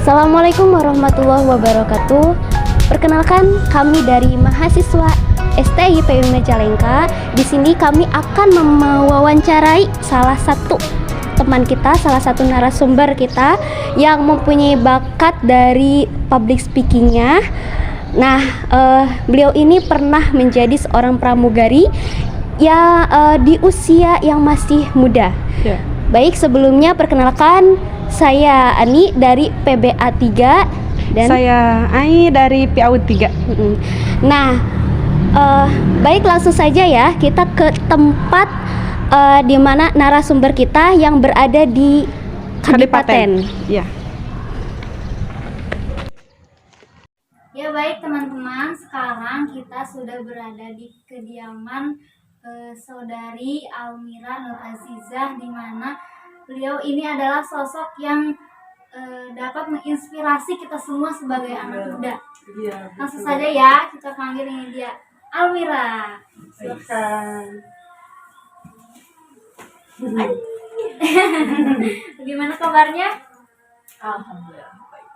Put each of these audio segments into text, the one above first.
Assalamualaikum warahmatullahi wabarakatuh. Perkenalkan, kami dari mahasiswa STIPB Majalengka. Di sini kami akan mewawancarai salah satu teman kita, salah satu narasumber kita yang mempunyai bakat dari public speakingnya. Nah, beliau ini pernah menjadi seorang pramugari ya di usia yang masih muda. Ya. Baik, sebelumnya perkenalkan, saya Ani dari PBA 3 dan Saya Ai dari PAUD 3. Nah, baik, langsung saja ya kita ke tempat di mana narasumber kita yang berada di Kadipaten. Ya. Ya baik teman-teman, sekarang kita sudah berada di kediaman saudari Almira Nur Azizah, di mana beliau ini adalah sosok yang dapat menginspirasi kita semua sebagai anak muda. Iya. Langsung saja ya kita panggil ini dia, Almira. Silakan. Bagaimana kabarnya? Alhamdulillah baik.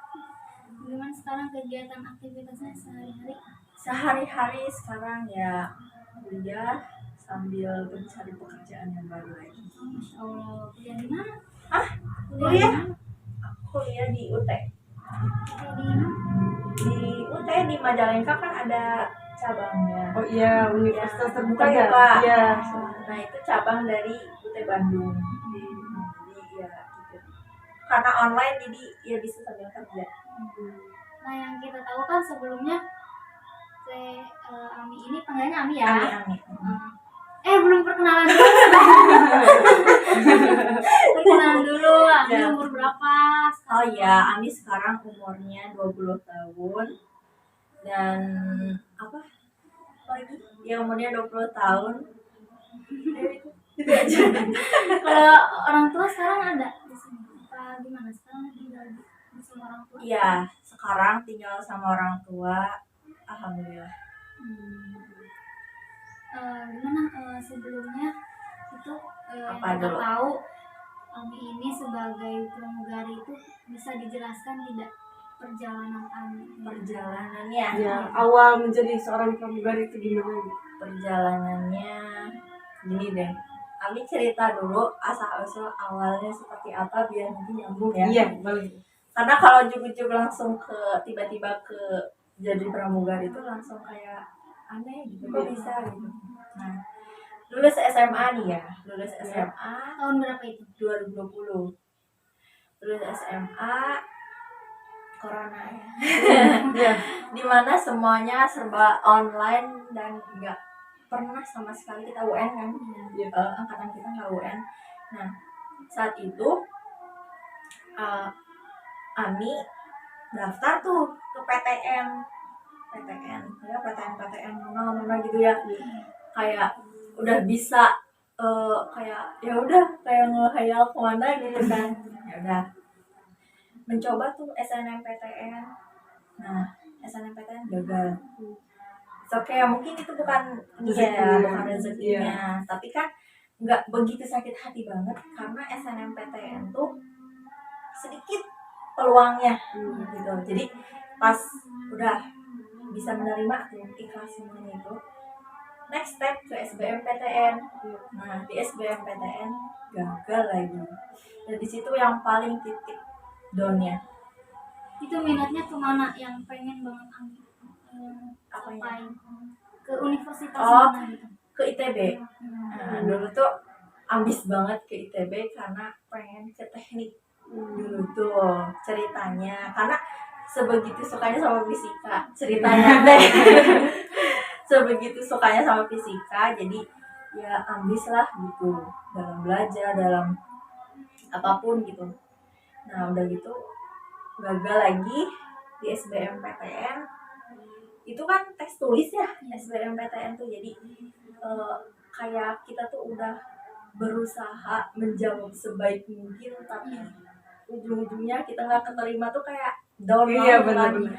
Bagaimana sekarang kegiatan aktivitasnya sehari-hari? Sehari-hari sekarang ya kuliah sambil mencari pekerjaan yang baru lagi. Masya Allah, kuliah di mana? Kuliah? Di mana? Kuliah di UT. Kuliah di mana? Di UT di Majalengka kan ada cabangnya. Oh iya, universitas terbuka ya? Terbuka. Iya. Nah itu cabang dari UT Bandung. Jadi ya gitu. Karena online jadi ya bisa sambil kerja. Nah yang kita tahu kan sebelumnya Ami ini panggilnya Ami ya. Ami. Belum perkenalan dulu. Perkenalan dulu, Ami Ya. umur berapa? Oh iya, Ami sekarang umurnya 20 tahun. Dan apa lagi? Ya umurnya 20 tahun. Gitu aja. Kalau orang tua sekarang ada di sini? Apa gimana? Sekarang tinggal di sama orang tua? Iya, sekarang tinggal sama orang tua. Alhamdulillah. Gimana sebelumnya itu yang Apa kita dulu? tahu Ami ini sebagai pramugari itu bisa dijelaskan tidak perjalanan Ami? Perjalanannya. Ya, awal menjadi seorang pramugari itu gimana? Perjalanannya gini deh. Ami cerita dulu asal-usul awalnya seperti apa biar nanti nyambung ya. Iya, boleh. Karena kalau juk-juk langsung ke tiba-tiba ke jadi pramugari itu langsung kayak aneh gitu, kok bisa gitu. Nah, lulus SMA nih ya, lulus SMA Tahun berapa itu? 2020. Lulus SMA corona ya. Iya. Dimana semuanya serba online dan nggak pernah sama sekali kita UN kan. Iya. Angkatan kita nggak UN. Nah, saat itu Ami daftar tuh ke PTN ya, PTN mana gitu ya, kayak udah bisa kayak ya udah kayak ngehayal kemana gitu kan. Ya udah mencoba tuh SNMPTN. Nah, SNMPTN gagal. Oke, mungkin itu bukan bukan rezekinya, tapi kan nggak begitu sakit hati banget karena SNMPTN tuh sedikit peluangnya gitu. Jadi pas udah bisa menerima tuh ikhlas semuanya itu, next step ke SBMPTN. Nah di SBMPTN gagal lagi. Dan di situ yang paling titik downnya. Itu minatnya kemana yang pengen banget Ami Apanya? capai? Ke universitas Oh. mana gitu? Ke ITB. Nah, dulu tuh ambis banget ke ITB karena pengen ke teknik dulu tuh ceritanya, karena sebegitu sukanya sama fisika ceritanya deh. Sebegitu sukanya sama fisika, jadi ya ambis lah gitu dalam belajar, dalam apapun gitu. Nah udah gitu gagal lagi di SBMPTN. Itu kan tes tulis ya SBMPTN tuh, jadi kayak kita tuh udah berusaha menjawab sebaik mungkin, tapi ujung-ujungnya kita nggak keterima tuh kayak down Iya, banget. benar-benar.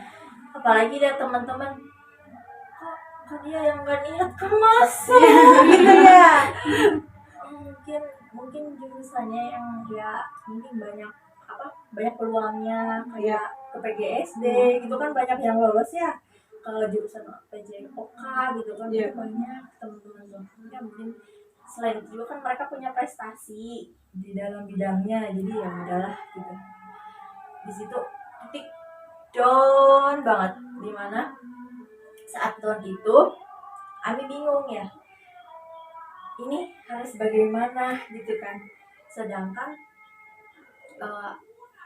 Apalagi ada teman-teman, kok dia yang nggak niat kan masuk gitu ya. Mungkin jurusannya yang ya mungkin banyak peluangnya, kayak ke PGSD gitu kan, banyak yang lolos ya ke jurusan PJOK gitu kan. Iya. Banyak teman-teman ya, mungkin selain itu juga kan mereka punya prestasi di dalam bidangnya, jadi ya udahlah gitu. Di situ titik down banget, dimana saat down itu Ami bingung ya, ini harus bagaimana gitu kan. Sedangkan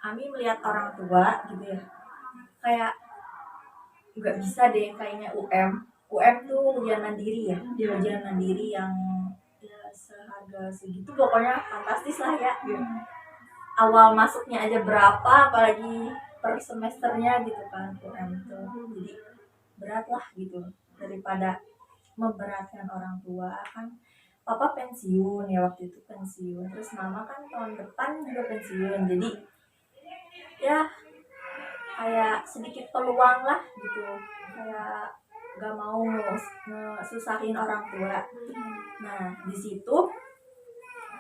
Ami melihat orang tua gitu ya, kayak nggak bisa deh kayaknya UM tuh ujian mandiri ya, Iya. ujian mandiri yang ya seharga segitu, pokoknya fantastis lah ya. Awal masuknya aja berapa, apalagi per semesternya gitu kan UM tuh, jadi berat lah gitu. Daripada memberatkan orang tua kan, papa pensiun ya waktu itu, pensiun, terus mama kan tahun depan juga pensiun, jadi ya kayak sedikit peluang lah gitu, kayak gak mau ngesusahin orang tua. Nah di situ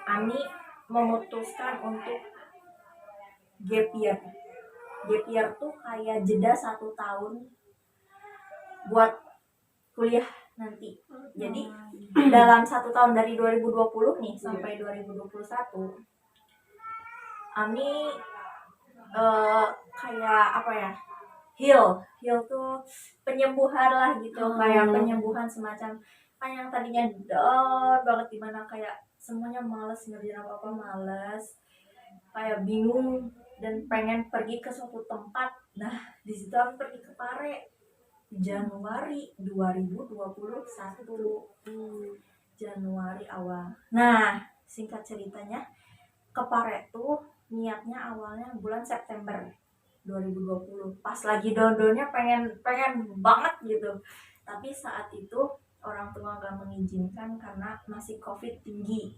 Ami memutuskan untuk gap year. Gap year tuh kayak jeda 1 tahun buat kuliah nanti. Jadi dalam 1 tahun dari 2020 nih sampai 2021, Ami kayak apa ya, heal tuh penyembuhan lah gitu. Kayak penyembuhan semacam kayak yang tadinya down banget, dimana kayak semuanya males ngerjain apa-apa, males, kayak bingung dan pengen pergi ke suatu tempat. Nah di situ aku pergi ke Pare Januari 2021. Januari awal. Nah singkat ceritanya, ke Pare tuh niatnya awalnya bulan September 2020, pas lagi down-downnya pengen banget gitu. Tapi saat itu orang tua gak mengizinkan karena masih COVID tinggi,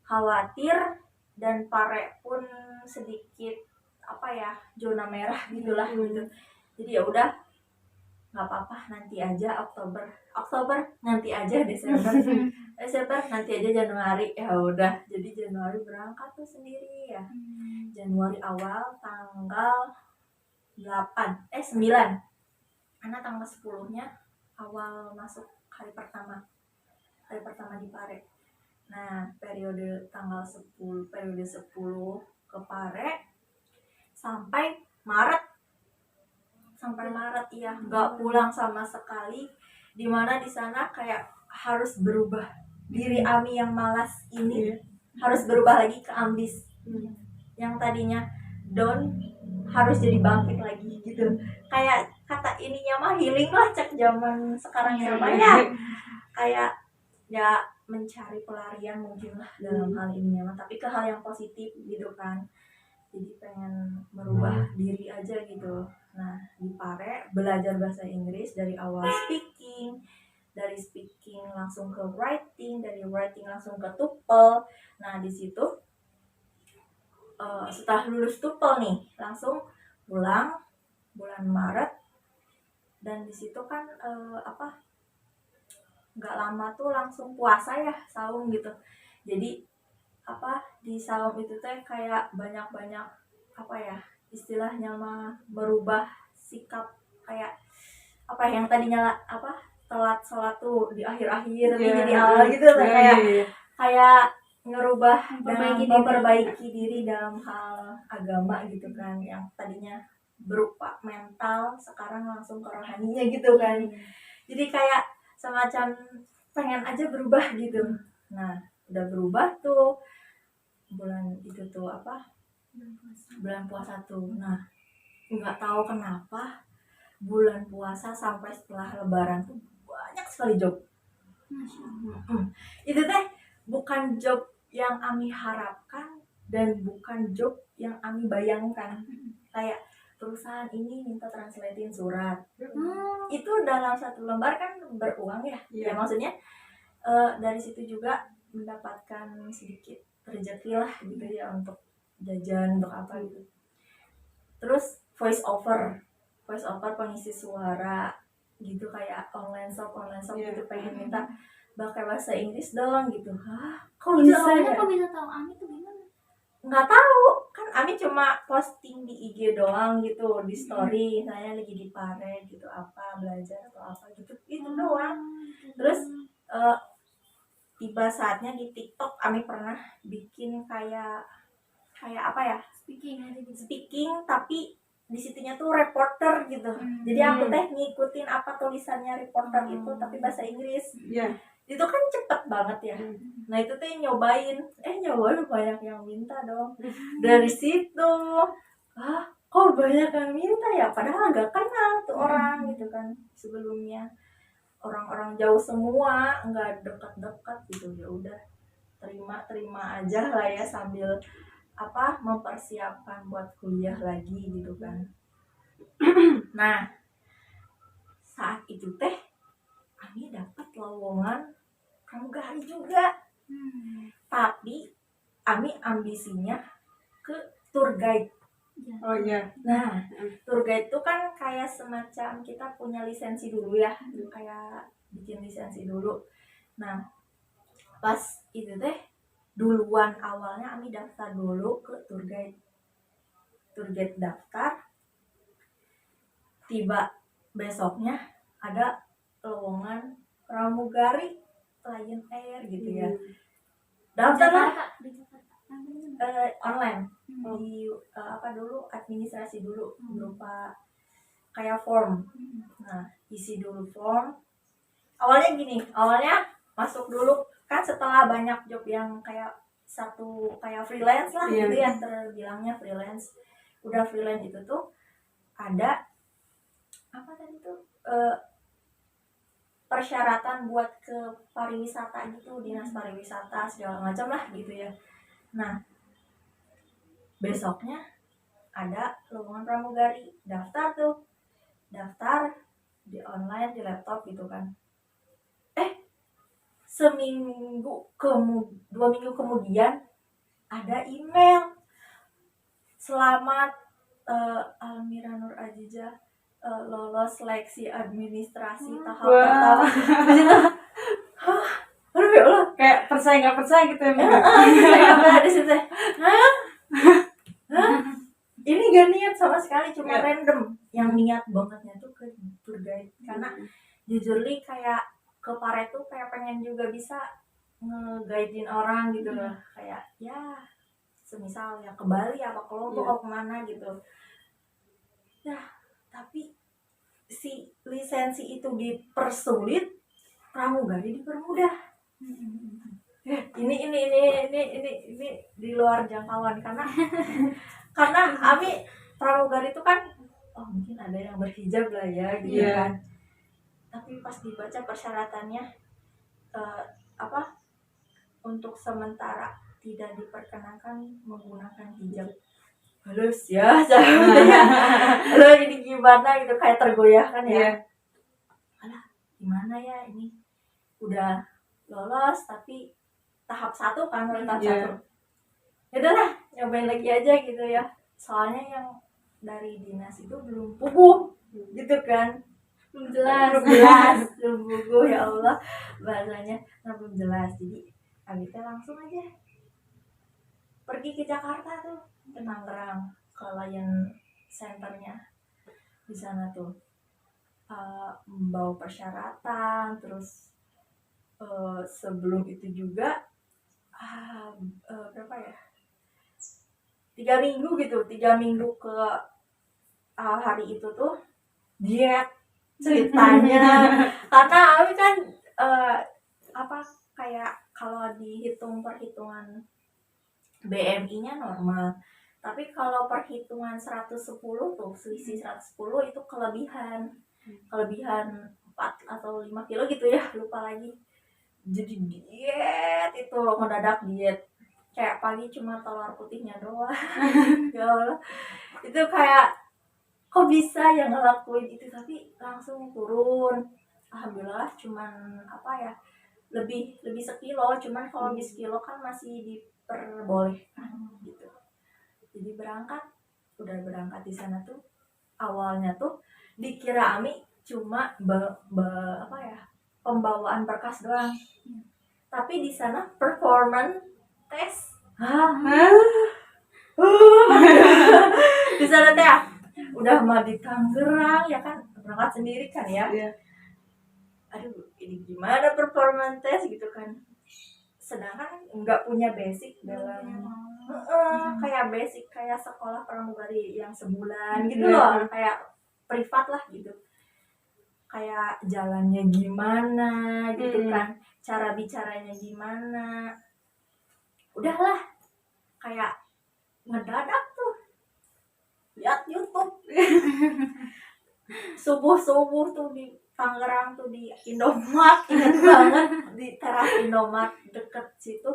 khawatir, dan Pare pun sedikit apa ya, zona merah gitulah gitu. Jadi ya udah, nggak apa-apa, nanti aja Oktober nanti aja Desember nanti aja Januari. Ya udah, jadi Januari berangkat tuh sendiri ya. Januari awal tanggal 9 karena tanggal 10-nya awal masuk hari pertama di Pare. Nah periode 10 ke Pare sampai Maret ya, nggak pulang sama sekali, dimana di sana kayak harus berubah diri Ami yang malas ini, harus berubah lagi ke ambis, yang tadinya down harus jadi bangkit lagi gitu. Kayak kata ininya mah healing lah, cek zaman sekarang ya ya, kayak ya mencari pelarian mungkin lah dalam hal ini mah, tapi ke hal yang positif gitu kan. Jadi pengen merubah diri aja gitu. Nah di Pare belajar bahasa Inggris dari awal, dari speaking langsung ke writing, dari writing langsung ke TOEFL. Nah di situ setelah lulus TOEFL nih langsung pulang bulan Maret, dan di situ kan nggak lama tuh langsung puasa ya, saum gitu. Jadi di saum itu teh kayak banyak apa ya istilahnya mah, merubah sikap, kayak yang tadinya telat sholat tuh di akhir-akhir tapi jadi awal gitu lah, kayak ngerubah dan memperbaiki diri dalam hal agama gitu kan, yang tadinya berupa mental sekarang langsung ke rohaninya gitu kan. Jadi kayak semacam pengen aja berubah gitu. Nah udah berubah tuh bulan itu tuh bulan puasa tuh. Nah nggak tahu kenapa bulan puasa sampai setelah lebaran tuh banyak sekali job. Itu teh bukan job yang Ami harapkan dan bukan job yang Ami bayangkan. Kayak perusahaan ini minta translatein surat, itu dalam 1 lembar kan beruang ya. Ya maksudnya dari situ juga mendapatkan sedikit rezeki lah gitu ya, untuk jajan, untuk apa gitu. Terus voice over pengisi suara gitu, kayak online shop gitu, pengen minta pakai bahasa Inggris dong gitu. Kok bisa ya? Kok bisa tahu Ami tuh gimana? Nggak tahu, kan Ami cuma posting di IG doang gitu, di story saya lagi di Pare gitu, apa belajar atau apa gitu, itu doang. Terus tiba saatnya di TikTok Ami pernah bikin kayak apa ya, Speaking aja gitu. speaking tapi di situnya tuh reporter gitu. Jadi aku teh ngikutin apa tulisannya reporter itu tapi bahasa Inggris. Iya. Itu kan cepet banget ya. Nah itu tuh nyobain banyak yang minta dong. Dari situ kok banyak yang minta ya, padahal gak kenal tuh orang gitu kan sebelumnya, orang-orang jauh semua, nggak dekat-dekat gitu. Ya udah, terima aja lah ya, sambil mempersiapkan buat kuliah lagi gitu kan. Nah saat itu teh Ami dapat lowongan pramugari juga, tapi Ami ambisinya ke tour guide. Oh iya. Nah tour guide itu kan kayak semacam kita punya lisensi dulu ya, kayak bikin lisensi dulu. Nah pas itu teh duluan awalnya Ami daftar dulu ke tour guide daftar, tiba besoknya ada lowongan pramugari Lion Air gitu ya. Daftar lah Di Jakarta. online di dulu administrasi dulu berupa kayak form. Nah isi dulu form. Awalnya masuk dulu kan, setelah banyak job yang kayak freelance lah gitu ya, terbilangnya freelance. Udah freelance itu tuh ada apa tadi tuh persyaratan buat ke pariwisata gitu, dinas pariwisata segala macam lah gitu ya. Nah besoknya ada lowongan pramugari, daftar di online di laptop gitu kan. 2 minggu kemudian ada email, selamat Almira Nur Azizah lolos seleksi administrasi tahap pertama. Aduh ya Allah, Kayak percaya nggak percaya gitu ya. di situ. Ini gak niat sama sekali, cuma random. Yang niat bangetnya tuh ke tour guide, karena jujur li kayak ke Pare tuh kayak pengen juga bisa nge-guidein orang gitu loh, kayak ya semisal ya ke Bali apa ke Lombok atau kemana gitu. Nah tapi si lisensi itu dipersulit, pramugari dipermudah. Ini di luar jangkauan, karena Ami pramugari itu kan mungkin ada yang berhijab lah ya gitu kan. Tapi pas dibaca persyaratannya untuk sementara tidak diperkenankan menggunakan hijab. Halus ya, lo ini gimana gitu, kayak tergoyahkan ya. Alah, gimana ya ini udah lolos tapi tahap 1 kan, tahap 1. Ya udahlah, nyobain lagi aja gitu ya. Soalnya yang dari dinas itu belum puguh gitu kan. Belum jelas, belum puguh, ya Allah bahasanya belum jelas. Jadi Abita langsung aja pergi ke Jakarta tuh, ke Tangerang, ke Lion Centernya di sana tuh, membawa persyaratan. Terus sebelum itu juga berapa ya, 3 minggu gitu, 3 minggu ke hari itu tuh diet ceritanya. Karena Ami kan kayak kalau dihitung perhitungan BMI-nya normal, tapi kalau perhitungan 110 tuh selisih 110 itu kelebihan 4 atau 5 kilo gitu ya, lupa lagi. Jadi diet itu mendadak diet, kayak pagi cuma telur putihnya doang. Ya Allah, itu kayak kok bisa ya ngelakuin itu, tapi langsung turun. Alhamdulillah cuman lebih sekilo, cuman kalau lebih sekilo kan masih diperbolehkan gitu. Jadi udah berangkat di sana tuh, awalnya tuh dikira Ami cuma pembawaan berkas doang, tapi di sana performance test. di sana teh udah mah di Tangerang ya kan, berangkat sendiri kan ya. Iya. Aduh, ini gimana performance tes gitu kan, sedangkan nggak punya basic dalam kayak basic kayak sekolah pramugari yang sebulan gitu loh, kayak privat lah gitu, kayak jalannya gimana gitu kan, cara bicaranya gimana, udahlah kayak ngedadak tuh lihat YouTube. subuh tuh di Tangerang tuh di Indomart, ingat banget di teras Indomart deket situ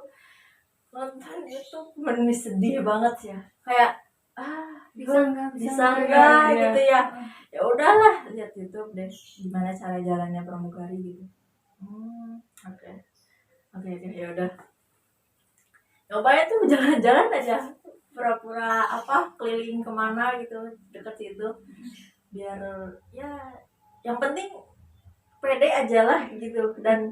nonton YouTube. Sedih banget ya, kayak Bisa nggak iya. gitu ya. Ya udahlah lihat YouTube deh gimana cara jalannya pramugari gitu. Oke oke ya udah, cobain tuh jalan-jalan aja, pura-pura keliling kemana gitu deket situ, biar ya yang penting pede aja lah gitu, dan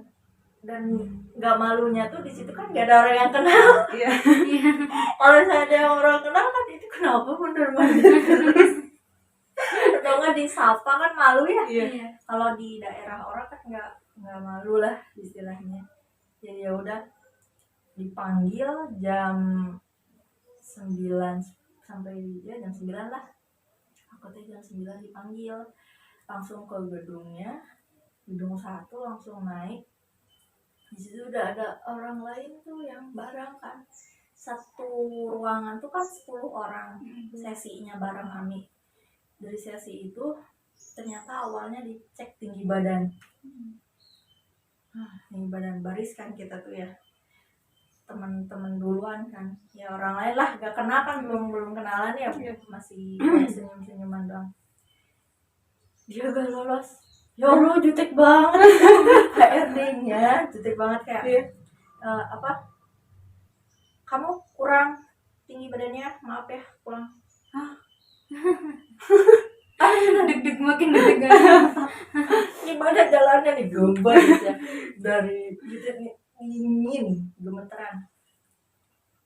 nggak malunya tuh di situ kan nggak ada orang yang kenal. Iya. Kalau misalnya ada yang orang kenal kan itu kenapa mundur-mundur terus atau nggak disapa kan malu ya. Iya. Kalau di daerah orang kan nggak malu lah istilahnya. Jadi ya udah dipanggil jam 9 sampai ya jam 9 lah, aku teh jam 9 dipanggil langsung ke gedung 1, langsung naik. Di situ udah ada orang lain tuh yang bareng kan, satu ruangan tuh kan 10 orang sesinya bareng kami. Dari sesi itu ternyata awalnya dicek tinggi badan. Tinggi badan baris kan kita tuh ya, teman-teman duluan kan, ya orang lain lah gak kenal kan, belum kenalan ya, masih senyum-senyuman doang. Dia gak lolos, ya Allah jutek banget. HRD-nya jutek banget kayak kamu kurang tinggi badannya, maaf ya pulang. Deg-deg makin deg-degan. Gimana jalannya nih, gombal ya dari gitu dingin gemeteran,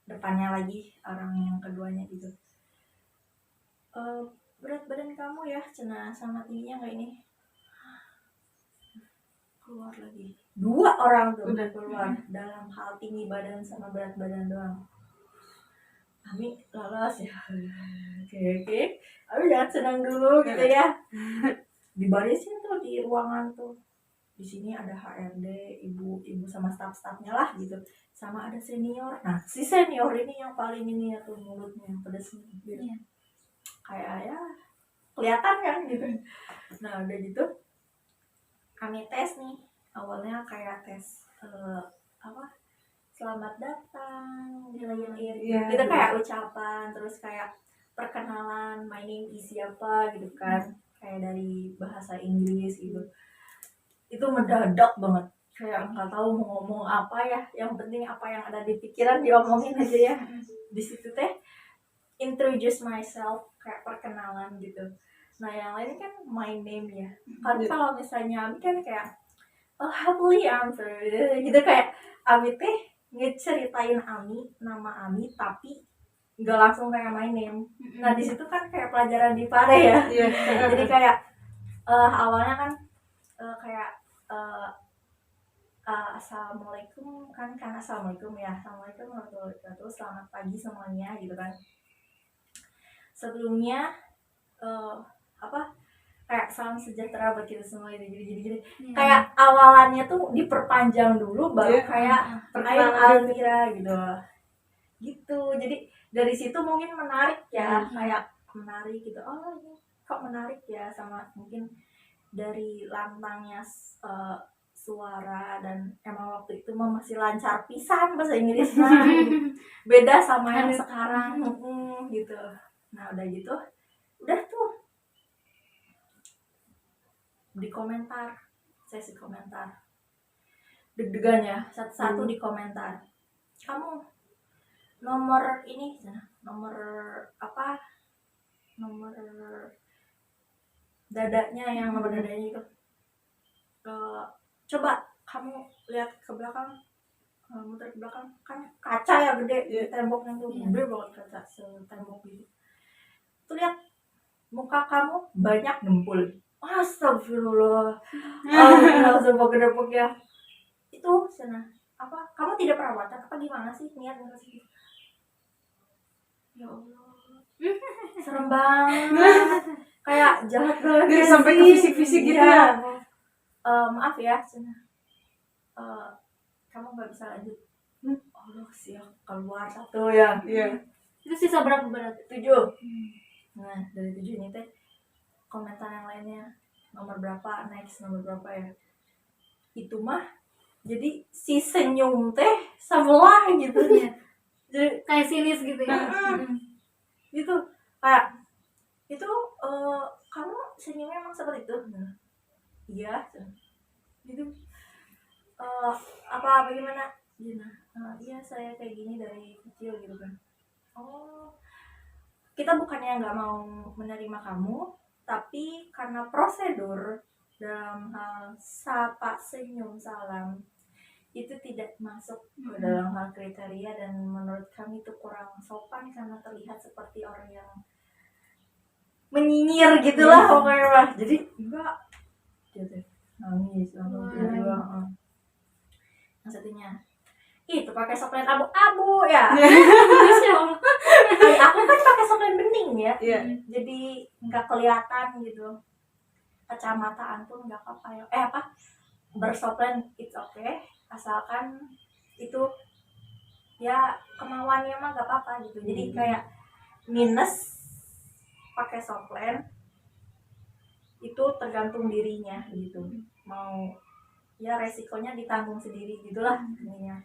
depannya lagi orang yang keduanya gitu. Berat badan kamu ya cenah sama tingginya nggak ini, keluar lagi 2 orang tuh udah keluar dalam hal tinggi badan sama berat badan doang. Kami lolos ya, oke. Tapi jangan senang dulu gitu ya. Dibarisin tuh di ruangan tuh. Di sini ada HRD, ibu sama staff-staffnya lah gitu. Sama ada senior. Nah, si senior ini yang paling ini ya tuh mulutnya pedes gitu. Kayak ya kelihatan kan gitu. Nah, udah gitu kami tes nih. Awalnya kayak tes selamat datang, gitu kayak ucapan, terus kayak perkenalan, my name is siapa gitu kan, kayak dari bahasa Inggris gitu. Itu mendadak banget, kayak nggak tahu mau ngomong apa ya, yang penting apa yang ada di pikiran diomongin aja ya. Di situ teh introduce myself, kayak perkenalan gitu. Nah yang lain kan my name ya, kan kalau misalnya Ami kan kayak happily answer gitu, kayak Ami teh ngeceritain nama Ami tapi nggak langsung kayak my name. Nah di situ kan kayak pelajaran di Pare ya. Jadi kayak awalnya kan kayak assalamualaikum kan assalamualaikum ya, assalamualaikum warahmatullahi wabarakatuh, selamat pagi semuanya gitu kan. Sebelumnya kayak salam sejahtera buat kita semua gini. Kayak awalannya tuh diperpanjang dulu baru kayak perkenalan Almira gitu. Jadi dari situ mungkin menarik ya, kayak menarik gitu. Oh ini kok menarik ya, sama mungkin dari lantangnya suara, dan emang waktu itu mah masih lancar pisan bahasa Inggrisnya. Beda sama yang sekarang gitu. Nah udah gitu, udah tuh di komentar, sesi komentar, deg-degan ya, satu-satu di komentar, kamu nomor ini, nomor dadanya, yang nomor dadanya itu, coba kamu lihat ke belakang, muter ke belakang kan kaca ya gede, temboknya tuh Iya. gede banget, kaca setembok gitu. Tuh lihat muka kamu banyak dempul. Astagfirullah. Langsung gebuk ya. Itu sana apa? Kamu tidak perawatan apa gimana sih niat ngasih? Ya Allah. Serem banget. Kayak jahat banget Dia ya sampai ke sih. fisik-fisik gitu Iya. ya. Maaf ya, sana. Kamu nggak bisa lanjut. Allah siap keluar satu ya. Iya. Itu sisa berapa berat? 7. Nah, dari 7 ini teh komentar yang lainnya nomor berapa, next nomor berapa ya. Itu mah jadi si senyum teh sebelah gitu ya. Jadi Kayak sinis gitu ya. gitu kayak itu kamu senyumnya emang seperti itu? Nah, iya. Gitu. Apa bagaimana? Gina. Iya saya kayak gini dari kecil gitu kan. Oh, kita bukannya nggak mau menerima kamu, tapi karena prosedur dalam hal sapa, senyum, salam itu tidak masuk ke dalam hal kriteria, dan menurut kami itu kurang sopan karena terlihat seperti orang yang menyinyir gitulah pokoknya lah. Jadi enggak gitu nangis langsung tiba-tiba. Yang satunya itu pakai soplen abu-abu ya. Masya Allah. Kayak aku kan pakai soplen bening ya. Iya. Jadi nggak kelihatan gitu. Kacamataan pun nggak apa-apa ya. Bersoplen it's okay, asalkan itu ya kemauannya mah nggak apa-apa gitu. Jadi kayak minus pakai soplen itu tergantung dirinya gitu. Mau ya resikonya ditanggung sendiri gitulah intinya.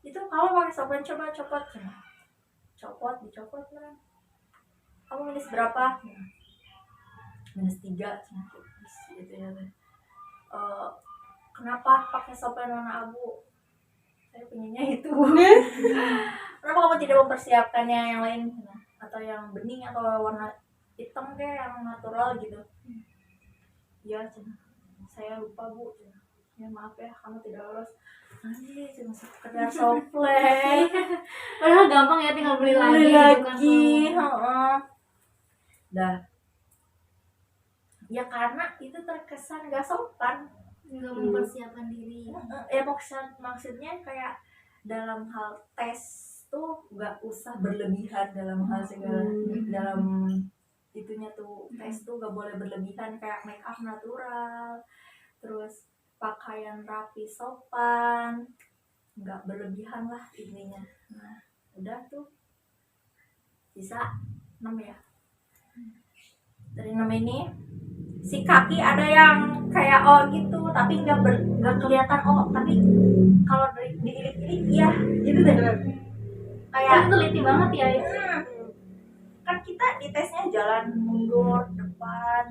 Itu kalau pakai soplen coba copot, dicopot kan. Kamu minus berapa? Minus 3 gitu ya. Kenapa pakai soplen warna abu? Saya pengennya itu. Kenapa kamu tidak mempersiapkannya yang lain? Atau yang bening atau warna hitam kayak yang natural gitu? Ya, saya lupa Bu. Ya maaf ya, kamu tidak lolos. Anjir, cuma sekedar soplen. Padahal gampang ya, tinggal beli lagi gitu kan. Heeh. Dah. Ya karena itu terkesan gak sopan. Nggak mempersiapkan diri. Ya maksudnya kayak dalam hal tes tuh gak usah berlebihan dalam hal segala dalam itunya tuh. Tes tuh gak boleh berlebihan, kayak make up natural, terus pakaian rapi sopan, nggak berlebihan lah intinya. Nah udah tuh bisa 6 ya. Dari 6 ini si kaki ada yang kayak O gitu, tapi nggak kelihatan O, tapi kalau dililit-lilit iya gitu deh. Kayak Teliti banget ya. kan kita di tesnya jalan mundur depan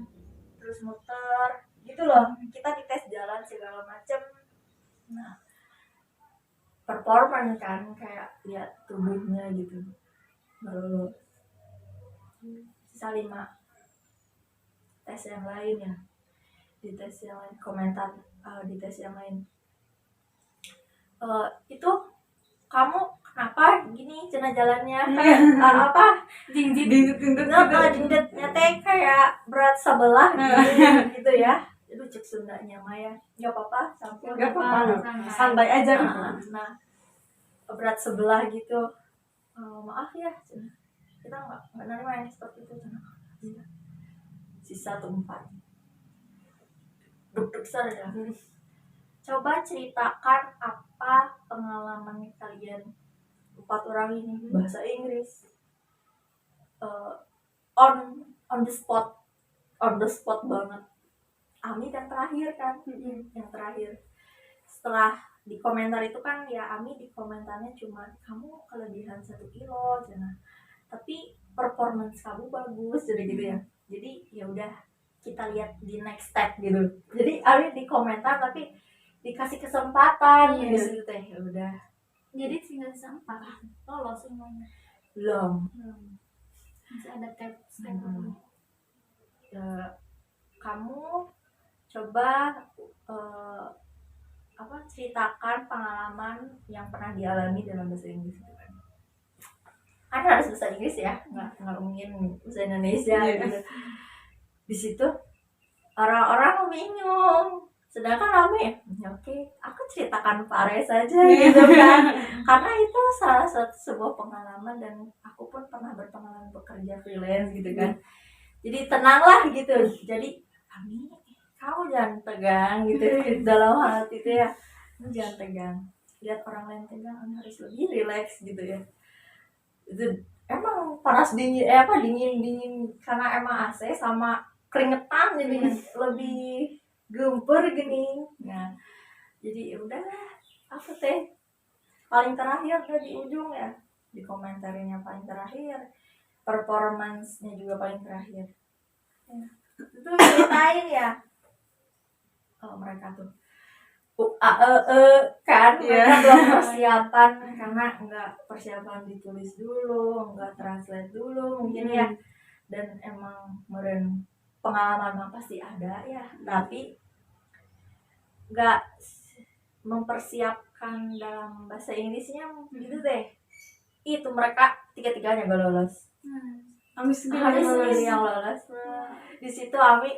terus muter gitu loh, kita dites jalan segala macem. Nah performan kan kayak lihat tubuhnya gitu. Baru sisa 5 tes yang lain ya. Di tes yang lain komentar di tes yang lain itu kamu kenapa gini cina jalannya kayak Dingdit dindetnya teh kayak berat sebelah gitu ya. Itu cek Sundanya Maya nggak apa-apa, sampai Nggak apa-apa. Santai. santai aja. nah berat sebelah gitu. Maaf ya kita nggak nerima yang seperti itu. Sisa 4 duduk saja. Coba ceritakan apa pengalaman kalian 4 orang ini bahasa Inggris on the spot banget. Ami kan terakhir kan, yang terakhir setelah di komentar itu kan ya, Ami di komentarnya cuma kamu kelebihan 1 kilo cina, tapi performance kamu bagus jadi gitu ya. Jadi ya udah kita lihat di next step gitu. Jadi Ami di komentar tapi dikasih kesempatan di situ teh. Ya udah Jadi tinggal sampah. Lolos semuanya. belum. Masih ada step. Kamu coba ceritakan pengalaman yang pernah dialami dalam bahasa Inggris gitu kan harus bahasa Inggris ya, nggak mungkin bahasa Indonesia gitu. Di situ orang-orang bingung, sedangkan kami ya oke, aku ceritakan Pare saja gitu kan. Karena itu salah satu sebuah pengalaman dan aku pun pernah berpengalaman bekerja freelance gitu kan. Jadi tenanglah gitu. Jadi kami, kamu jangan tegang gitu dalam hati itu ya, kamu jangan tegang. Lihat orang lain tegang, kamu harus lebih relax gitu ya. Itu emang panas dingin dingin karena emang AC sama keringetan jadi lebih gempur gini. Nah jadi udah aku teh paling terakhir udah di ujung ya, di komentarinya paling terakhir, performance-nya juga paling terakhir ya. Itu ceritain ya mereka tuh kan mereka belum persiapan karena nggak persiapan ditulis dulu, nggak translate dulu mungkin ya, dan emang meren pengalaman mah pasti ada ya, tapi nggak mempersiapkan dalam bahasa Inggrisnya gitu deh. Itu mereka tiga-tiganya gak lolos. Ami sendiri yang lolos. Di situ Ami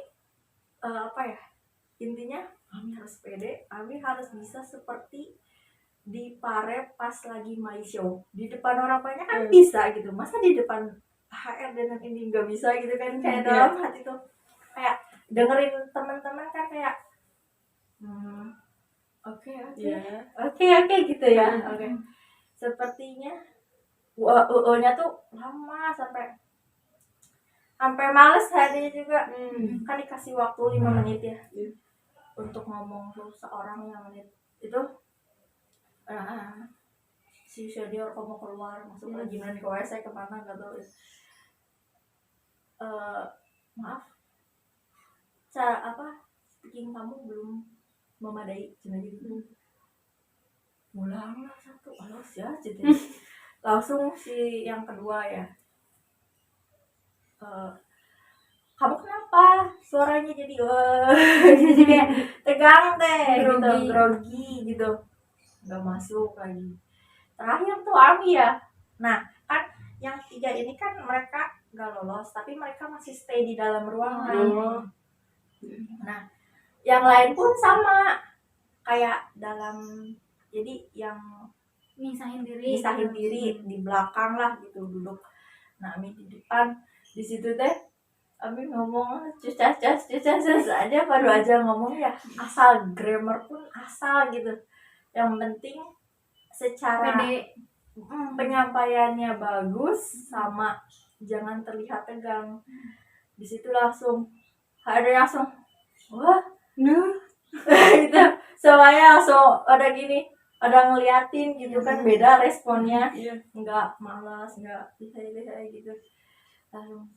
intinya Ami harus pede, Ami harus bisa seperti di Pare pas lagi my show di depan orang banyak kan bisa gitu, masa di depan HR dan ini nggak bisa gitu kan, kayak dalam hati tuh kayak dengerin teman-teman kan kayak oke gitu ya. Oke. Sepertinya nya tuh lama sampai males hari juga. Kan dikasih waktu 5 menit ya untuk ngomong tuh seorang yang menit itu si senior kamu keluar masuk lagi ke WC kemana nggak tahu. Maaf, cara speaking kamu belum memadai cina gitu. Mulanglah satu alas ya gitu. Langsung si yang kedua ya, kamu kenapa suaranya jadi jadi kayak tegang deh, grogi gitu, nggak masuk lagi. Terakhir tuh Ami ya. Nah kan yang 3 ini kan mereka nggak lolos tapi mereka masih stay di dalam ruangan. Nah yang lain pun sama kayak dalam, jadi yang misahin diri di belakang lah gitu duduk. Nah Ami di depan, di situ teh Ami ngomong cus aja, baru aja ngomong ya, asal grammar pun asal gitu, yang penting secara penyampaiannya bagus sama jangan terlihat tegang. Di situ langsung wah gitu, semuanya langsung ada gini, ada ngeliatin gitu kan, beda responnya, nggak malas, nggak lihai gitu. Langsung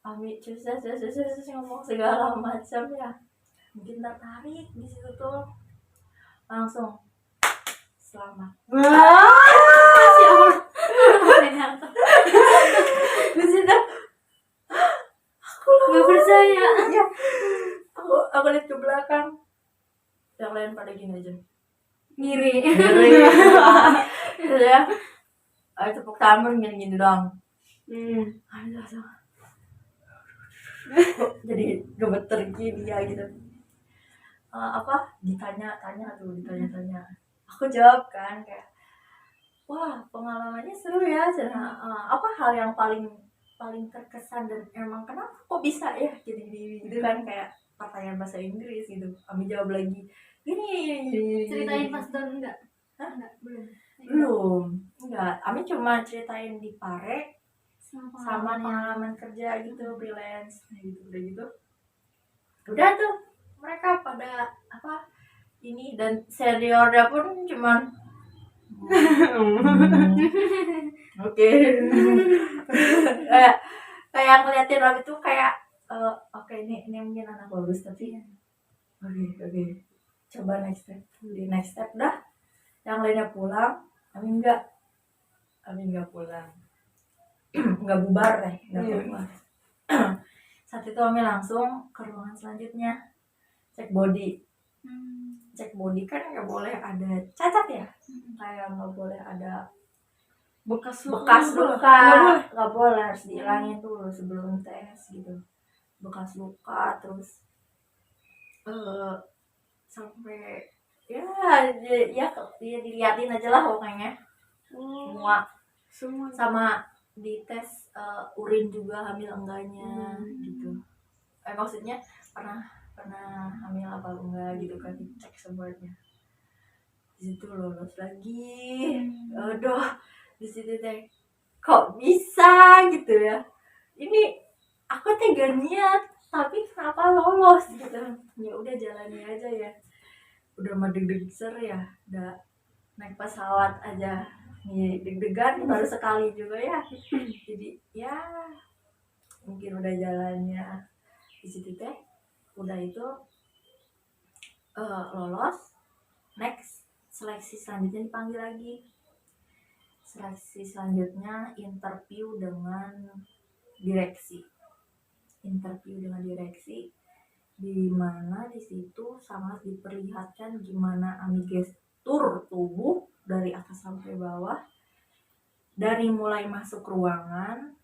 Ami cus ngomong segala macam ya, mungkin tertarik di situ tuh langsung selamat. Di situ aku nggak percaya ya, aku lihat ke belakang, yang lain pada gini aja ngiri terus ya tepuk tangan gini doang. Kok jadi gemeter gini ya gitu. Ditanya-tanya, aku jawab kan kayak, wah pengalamannya seru ya, apa hal yang paling terkesan dan emang kenapa kok bisa ya gitu kan, kayak pertanyaan bahasa Inggris gitu. Kami jawab lagi gini. ceritain pas down enggak? Belum, enggak. Kami cuma ceritain di Pare sama pengalaman kerja gitu, freelance gitu, udah gitu. Udah tuh mereka pada ini, dan seniornya pun cuman oke. Kayak ngeliatin Rob itu kayak oke, ini mungkin anak bagus tapi oke. Coba next step dah. Yang lainnya pulang, kami enggak pulang. Enggak bubar deh, enggak bubar. Saat itu kami langsung ke ruangan selanjutnya, cek body. cek body kan nggak boleh ada cacat ya, kayak nggak boleh ada bekas bekas luka, nggak boleh. nggak boleh, harus dihilangin dulu sebelum tes gitu, bekas luka. Terus sampai ya ya diliatin aja lah pokoknya semua, sama dites urin juga hamil enggaknya gitu. Maksudnya pernah hamil apa enggak gitu kan, dicek semuanya. Di situ lolos lagi. Aduh, di situ teh kok bisa gitu ya, ini aku teh gak niat tapi kenapa lolos gitu. Ya udah jalani aja ya, udah mah deg-degan ya, udah naik pesawat aja nih deg-degan, baru sekali juga ya. Jadi ya mungkin udah jalannya di situ teh. Udah itu lolos, next seleksi selanjutnya dipanggil lagi. Seleksi selanjutnya interview dengan direksi. Di mana di situ sangat diperlihatkan gimana Ami gestur tubuh dari atas sampai bawah, dari mulai masuk ruangan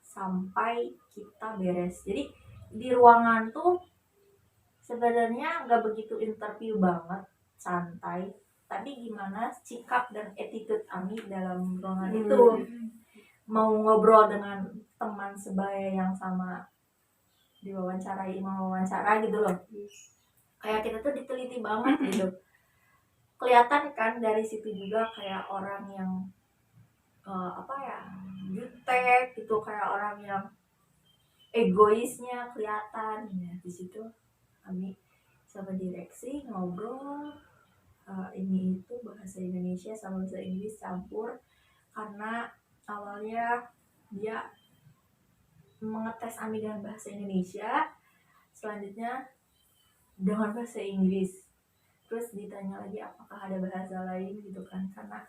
sampai kita beres. Jadi di ruangan tuh sebenarnya nggak begitu interview banget, santai, tapi gimana sikap dan attitude Ami dalam ruangan itu, mau ngobrol dengan teman sebaya yang sama mau wawancara gitu loh, kayak kita tuh diteliti banget gitu. Kelihatan kan dari situ juga kayak orang yang jutek gitu, kayak orang yang egoisnya kelihatan ya. Di situ kami sama direksi ngobrol, ini itu bahasa Indonesia sama bahasa Inggris campur, karena awalnya dia mengetes Ami dengan bahasa Indonesia, selanjutnya dengan bahasa Inggris, terus ditanya lagi apakah ada bahasa lain gitu kan, karena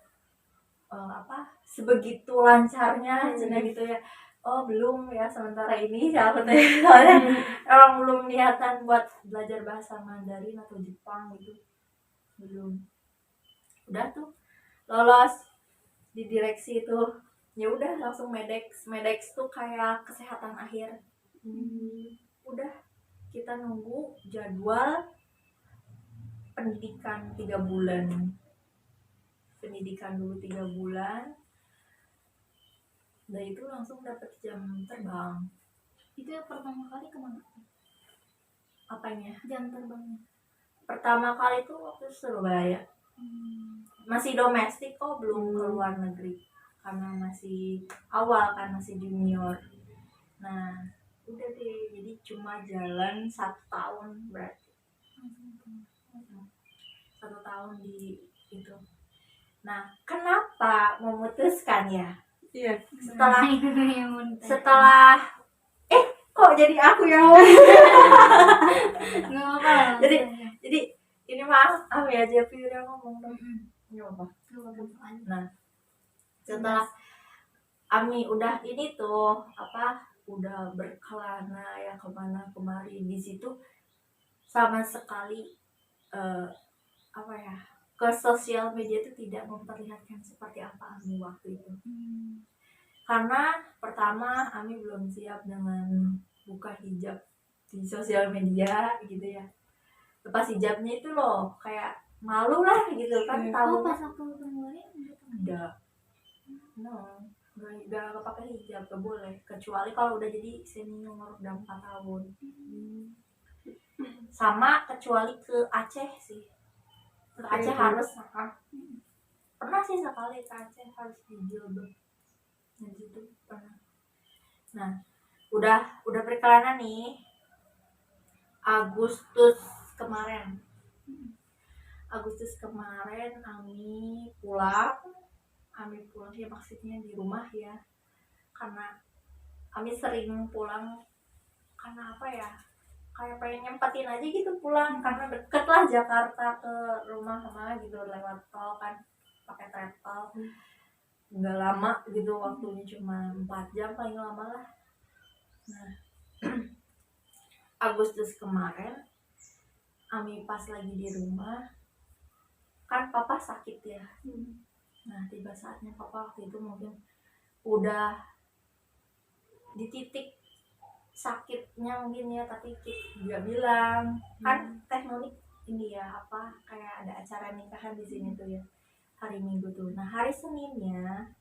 sebegitu lancarnya cina gitu ya. Oh belum ya sementara ini siapa teh, soalnya emang belum niatan buat belajar bahasa Mandarin atau Jepang gitu, belum. Udah tuh lolos di direksi itu, ya udah langsung medex tuh kayak kesehatan akhir. Udah kita nunggu jadwal pendidikan 3 bulan, pendidikan dulu 3 bulan. Udah itu langsung dapat jam terbang. Itu yang pertama kali kemana? Apanya? Jam terbangnya. Pertama kali itu waktu Surabaya. Masih domestik kok, belum ke luar negeri, karena masih awal kan, masih junior. Nah udah deh, jadi cuma jalan 1 tahun berarti. 1 tahun di itu. Nah kenapa memutuskan ya? Iya. Setelah kok jadi aku yang nggak apa. jadi ini maaf ya Jeffy udah ngomong dong. Nggak apa. Nah setelah Ami udah ini tuh udah berkelana ya kemana kemari, di situ sama sekali ke sosial media itu tidak memperlihatkan seperti apa Ami waktu itu. Karena pertama Ami belum siap dengan buka hijab di sosial media gitu ya. Lepas hijabnya itu loh kayak malu lah gitu kan, tahu pas aku kemarin enggak. Enggak pakai hijab, enggak boleh, kecuali kalau udah jadi senior udah 4 tahun. Sama kecuali ke Aceh sih. Ke Aceh harus pernah sih sekali ke Aceh harus dijilbab. Nah gitu pernah. Nah udah perkelana nih Agustus kemarin Ami pulang ya, maksudnya di rumah ya, karena Ami sering pulang karena kayak pengen nyempetin aja gitu pulang, karena deket lah Jakarta ke rumah sama gitu, lewat tol kan, pakai travel. Nggak lama gitu waktunya, cuma 4 jam paling lama lah. Nah Agustus kemarin Ami pas lagi di rumah kan papa sakit ya. Nah tiba saatnya papa waktu itu mungkin udah di titik sakitnya mungkin ya, tapi nggak bilang kan teknik ini ya apa kayak ada acara nikahan di sini tuh ya hari Minggu tuh. Nah hari Seninnya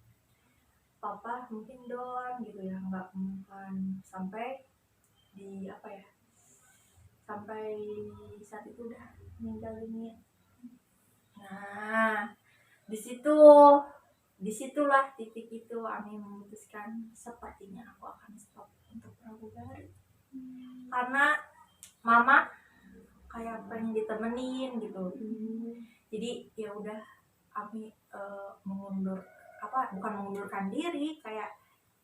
papa mungkin down gitu ya, nggak makan sampai di apa ya, sampai saat itu udah meninggal dunia. Nah disitulah titik itu Ami memutuskan sepertinya aku akan stop untuk pramugari. Karena mama kayak pengen ditemenin gitu. Jadi ya udah Ami bukan mengundurkan diri, kayak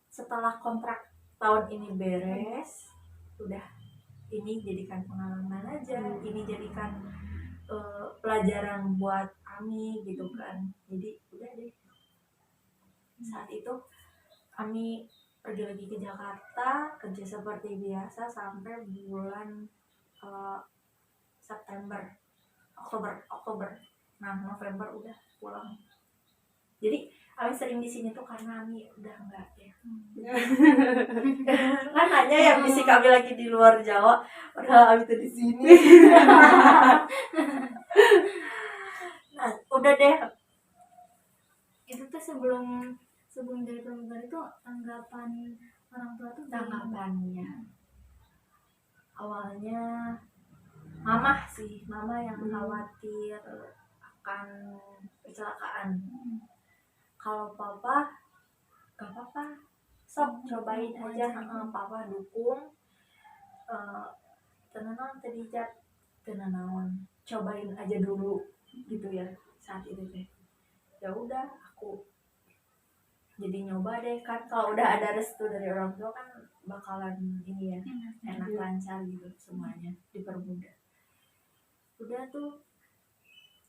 setelah kontrak tahun ini beres, udah ini jadikan pengalaman aja, ini jadikan pelajaran buat Ami gitu kan. Jadi udah deh. Saat itu Ami pergi lagi ke Jakarta, kerja seperti biasa sampai bulan Oktober. Nah November udah pulang. Jadi Ami sering di sini tuh karena Ami udah enggak ya. Kan hanya yang bisik Ami lagi di luar Jawa, padahal Ami tuh di sini. Nah udah deh. Itu tuh sebelum jadi pramugari tuh tanggapan orang tua tuh gimana? Tanggapannya awalnya mama yang khawatir akan kecelakaan. Kalau papa gak apa-apa, sok cobain aja. Papa dukung. Tenanan tadi tenanan cobain aja dulu gitu ya saat itu teh. Ya udah aku jadi nyoba deh kan, kalau udah ada restu dari orang tua kan bakalan ini ya enak lancar gitu semuanya, dipermudah. Udah tuh,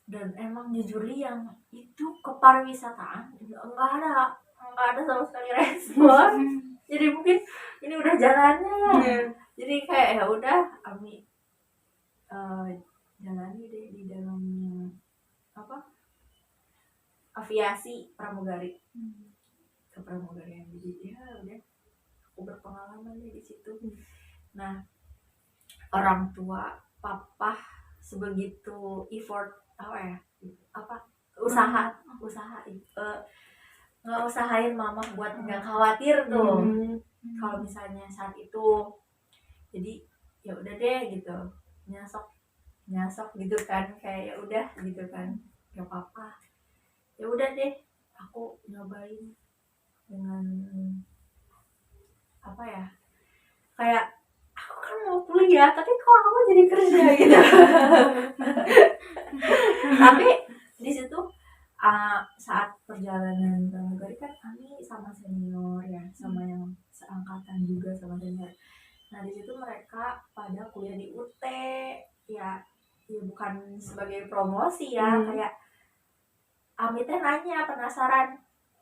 dan emang jujur yang itu kepariwisataan nggak ada sama sekali respon. Jadi mungkin ini udah jalannya ya. Jadi kayak ya udah Ami jalani deh di dalam apa aviasi pramugari. Ke pramugarian. Jadi ya udah aku berpengalaman deh di situ. Nah orang tua papa sebegitu effort usaha nggak usahain mama buat nggak khawatir tuh. Kalau misalnya saat itu jadi ya udah deh gitu, nyasok gitu kan, kayak ya udah gitu kan, nggak apa-apa, ya udah deh aku nyobain dengan apa ya, kayak aku kan mau kuliah tapi kok aku jadi kerja gitu. Tapi di situ saat perjalanan pramugari kan Ami sama senior ya, sama yang seangkatan juga sama senior. Nah di situ mereka pada kuliah di UT ya bukan sebagai promosi ya, kayak Ami teh nanya penasaran,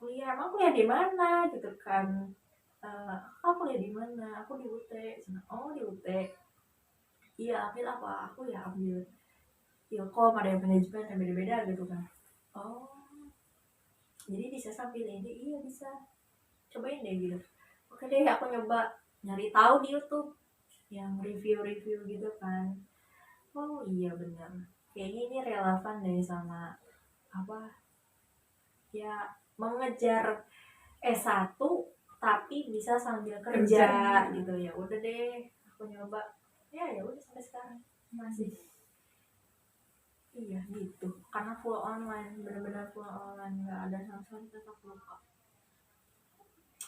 emang kuliah di mana gitu kan. Aku kuliah di mana? Aku di UT. Oh di UT. Iya ambil apa? Aku ya ambil Ilkom, ada yang manajemen, yang beda-beda gitu kan. Oh jadi bisa sambil ini? Iya bisa, cobain deh gitu. Oke deh aku nyoba nyari tahu di YouTube yang review gitu kan. Oh iya benar, kayaknya ini relevan deh sama apa ya, mengejar S1 tapi bisa sambil kerja gitu. Ya udah deh aku nyoba, ya udah sampai sekarang masih iya gitu, karena full online, benar-benar full online, nggak ada sama sekali tatap muka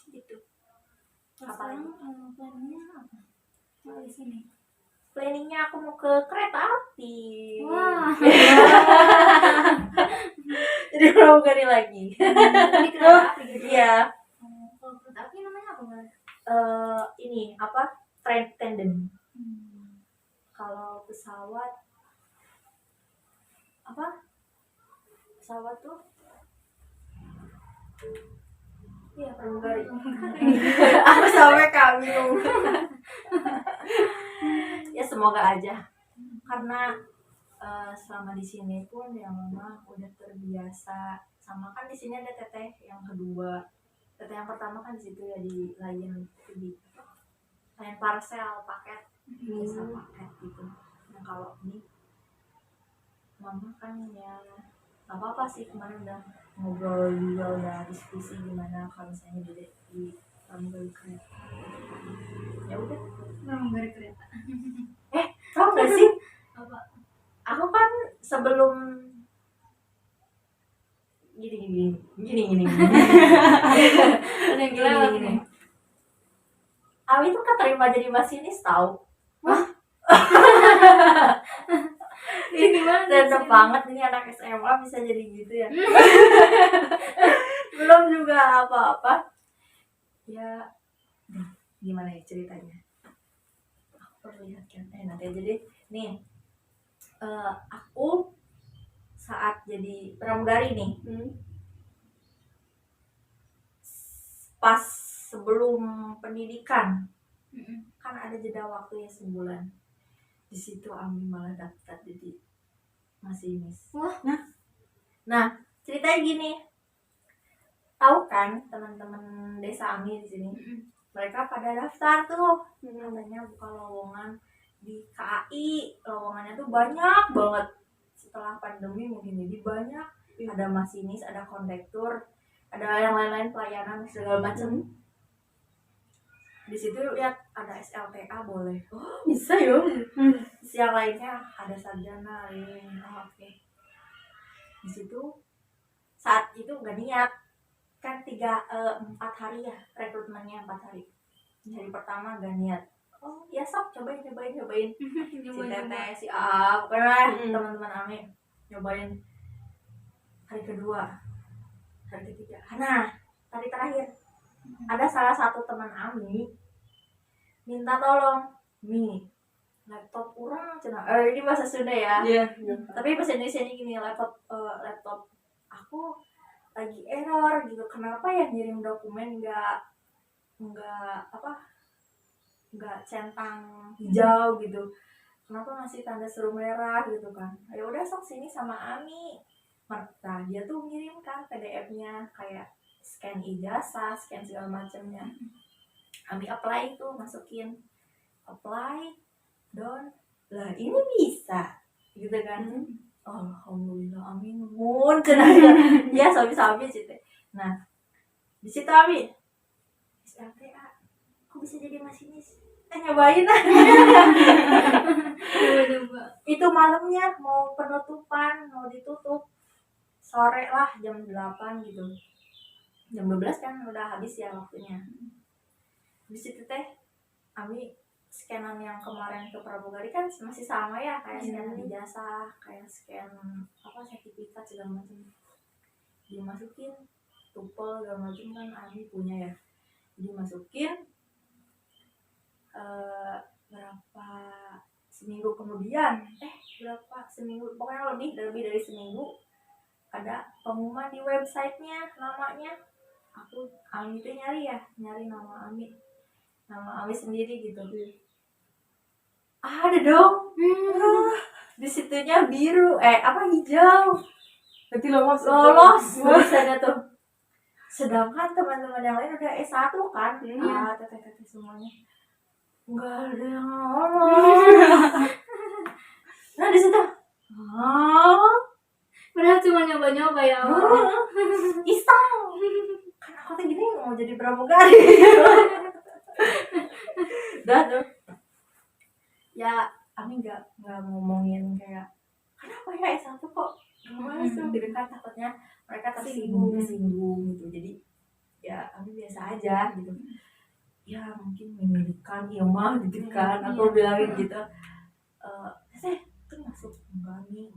gitu. Sekarang planningnya apa? Oh, di sini. Planningnya aku mau ke kereta api. Wah. Jadi pramugari lagi. Ini kereta api gitu. Iya. Kalau kereta api namanya apa Mbak? Ini apa? Train attendant. Kalau pesawat apa? Pesawat tuh? Iya pramugari. Aku sampai kami. Ya semoga aja, karena selama di sini pun ya mama udah terbiasa sama, kan di sini ada teteh yang kedua. Teteh yang pertama kan di situ ya, di lain parcel paket, bisa paket gitu. Nah kalau ini mama kan ya nggak apa-apa sih, kemarin udah ngobrol juga, udah diskusi gimana kalau misalnya di pramugari kereta. Ya udah, Pramugari kereta. tau gak sih, Apa? aku kan sebelum gini. Ada yang kelewat nih. Ami tuh keterima jadi masinis tau. Ini gimana Random sih? banget ini anak SMA bisa jadi gitu ya. Belum juga apa-apa. Ya, gimana ya ceritanya? Aku perlihatkan. Nanti aja deh. Nih, aku saat jadi pramugari nih, pas sebelum pendidikan, kan ada jeda waktunya sebulan. Di situ Ami malah daftar jadi masinis. Wah. Nah, ceritanya gini. Tahu kan teman-teman desa Ami di sini? Mereka pada daftar tuh, katanya buka lowongan di KAI. Lowongannya tuh banyak banget. Setelah pandemi mungkin jadi banyak. Ada masinis, ada kondektur, ada yang lain-lain, pelayanan segala macam. Di situ lihat ada SLTA boleh. Oh, bisa ya. Yang lainnya ada sarjana lain. Oh, oke. Di situ saat itu nggak niat, kan 4 hari ya rekrutmennya, 4 hari. Hari pertama gak niat. Oh ya sok, cobain. Si Teteh, si A, pokoknya teman-teman Ami nyobain. Hari kedua, hari ketiga. Nah, hari terakhir ada salah satu teman Ami minta tolong, Mi, laptop kurang cina. Ini bahasa Sunda ya. Iya. Tapi bahasa Indonesia ini gini, laptop aku lagi error gitu. Kenapa ya ngirim dokumen nggak centang hijau gitu? Kenapa masih tanda seru merah gitu kan? Ya udah sok sini sama Ami. Nah, dia tuh ngirimkan PDF-nya kayak scan ijazah, scan segala macamnya. Ami apply itu, masukin apply don. Lah ini bisa gitu kan. Alhamdulillah, amin mun cenah. Ya sabi-sabi gitu. Nah, di situ Ami SLTA, kok bisa jadi masinis? Nyobain lah. Coba. Itu malamnya mau penutupan, mau ditutup sore lah jam 8 gitu. Jam 12 kan udah habis ya waktunya. Di situ teh Ami scanan yang kemarin ke pramugari kan masih sama ya, kayak scan ijazah, kayak scan sertifikat segala macam. Dimasukin tupel segala macam kan Ami punya ya. Dimasukin berapa seminggu kemudian, pokoknya lebih dari seminggu, ada pengumuman di websitenya, namanya. Ami tuh nyari nama Ami sendiri gitu. Ada dong. Di situnya biru, hijau. Berarti lolos Tulisannya tuh. Sedangkan teman-teman yang lain udah S1 kan, teteh semuanya nggak ada yang lolos. Nah di situ, Padahal cuma nyoba-nyoba ya. iseng. Kan aku tuh gini mau jadi pramugari. Udah tuh. Ya, Ami nggak ngomongin kayak kenapa ya S1 kok masuk gitu kan, takutnya mereka tersinggung gitu. Jadi ya Ami biasa aja gitu. Ya mungkin memilikan mah gitu kan. Aku bilangin gitu. Tuh masuk enggak nih,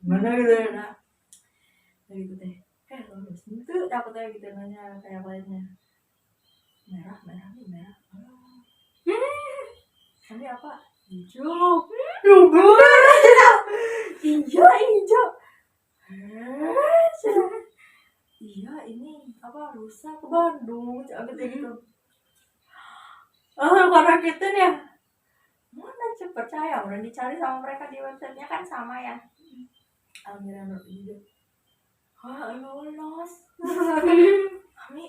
gimana gitu ya. Dari gitu teh. Lulus itu dapetnya gitu nanya kayak lainnya. Merah. Kami apa? Hijau. Hijau. Iya ini lusa ke Bandung gitu. Karena kita ya mana percaya udah dicari sama mereka di websitenya kan sama ya. Almira Nur Aziza. Lolos. Kami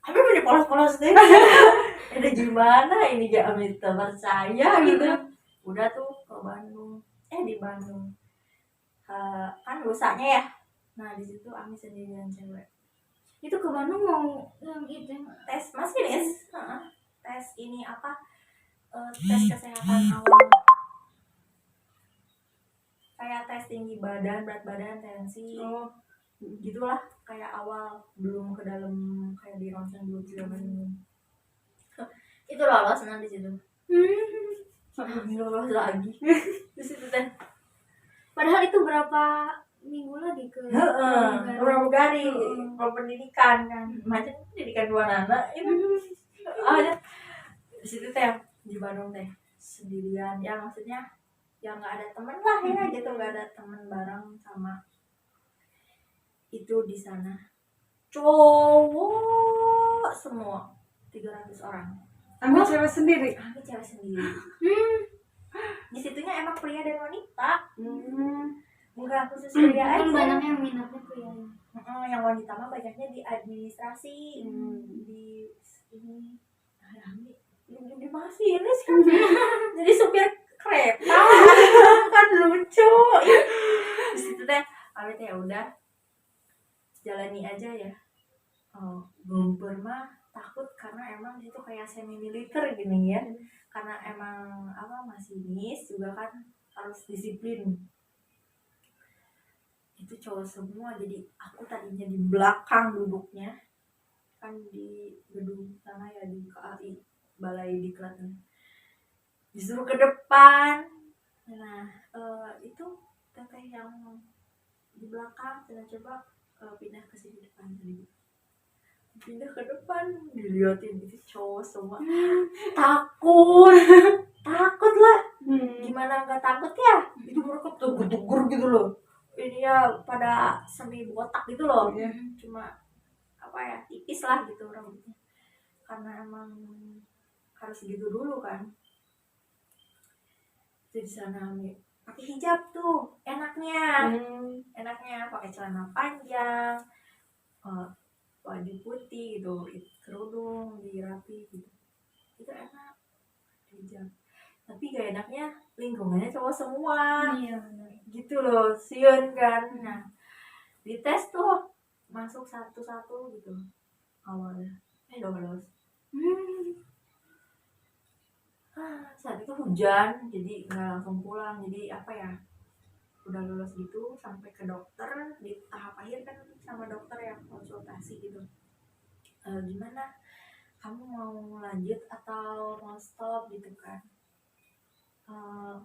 Kami punya polos-polos deh. Ada gimana ini gak Kami percaya gitu. Udah tuh ke Bandung. Di Bandung. Kan lusanya ya. Nah di situ Ami sendirian cewek. Itu ke Bandung mau yang itu Tes masinis. Tes ini apa? Tes kesehatan awal. Kayak tes tinggi badan, berat badan, tensi. Gitulah kayak awal belum ke dalam kayak di ronsen belum segala itu lolos nanti situ. Lolos lagi di situ teh. padahal itu berapa minggu lagi ke pramugari pendidikan kan macam pendidikan dua nana itu ada di situ teh di Bandung teh sendirian ya maksudnya ya nggak ada temen lah ya gitu nggak ada temen bareng sama itu di sana cowok semua 300 orang. Ambil cewek sendiri. Kami cewek sendiri. Di situnya emang pria dan wanita. Enggak khusus pria aja. Banyak yang minatnya pria. Yang wanita mah banyaknya di administrasi, di ini. Di masinis kan. Jadi supir kereta kan lucu. Di situ teh, awet ya udah jalani aja ya. Belum pernah takut karena emang itu kayak semi militer gini ya. Karena emang masinis juga kan harus disiplin. Itu cowok semua jadi aku tadinya di belakang duduknya kan di gedung sana ya di KAI Balai Diklatnya. Disuruh ke depan. Nah, itu teteh yang di belakang saya coba pindah ke sini depan tadi. Pindah ke depan dilihatin itu cowok semua takut lah. Gimana nggak takut ya, itu mereka tegur gitu loh, ini ya pada semi botak gitu loh. Cuma tipis lah gitu rambutnya karena emang harus gitu dulu kan. Jadi sana pakai hijab tuh enaknya pakai celana panjang, baju putih gitu, kerudung dirapi gitu, itu enak hijab. Tapi gak enaknya lingkungannya cowok semua. Iya gitu loh, siun kan. Nah dites tuh masuk satu-satu gitu awalnya udah lolos. Saat itu hujan jadi nggak langsung pulang, jadi udah lolos gitu sampai ke dokter di tahap akhir kan sama dokter yang konsultasi gitu. Gimana kamu mau lanjut atau mau stop gitu kan.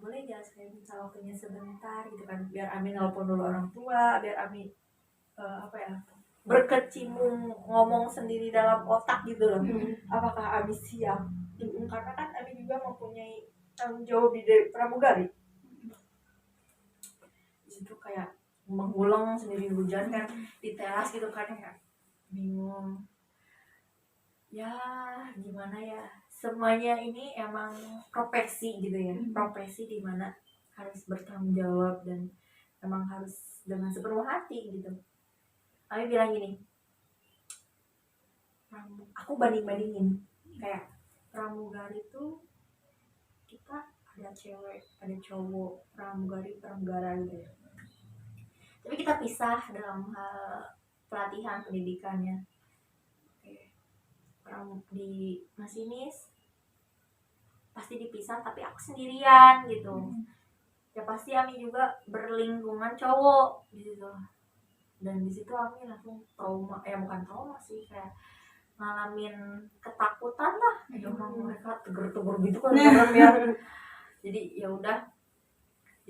Boleh ya saya minta waktunya sebentar gitu kan biar Ami nelpon dulu orang tua, biar Ami berkecimpung ngomong sendiri dalam otak gitu loh. Apakah Ami siap? Karena kan Ami juga mempunyai tanggung jawab di pramugari. Di situ kayak mengulang sendiri hujan kan di teras gitu kan ya bingung. Ya gimana ya, semuanya ini emang profesi gitu ya, profesi di mana harus bertanggung jawab dan emang harus dengan sepenuh hati gitu. Kami bilang gini, aku bandingin kayak pramugari tuh kita ada cewek ada cowok, pramugara gitu ya. Tapi kita pisah dalam hal pelatihan pendidikannya. Di masinis pasti dipisah tapi aku sendirian gitu. Ya pasti Ami juga berlingkungan cowok gitu. Dan di situ Ami langsung trauma, bukan trauma sih, kayak ngalamin ketakutan lah. Mereka tegur-tegur gitu kan ya. Jadi ya udah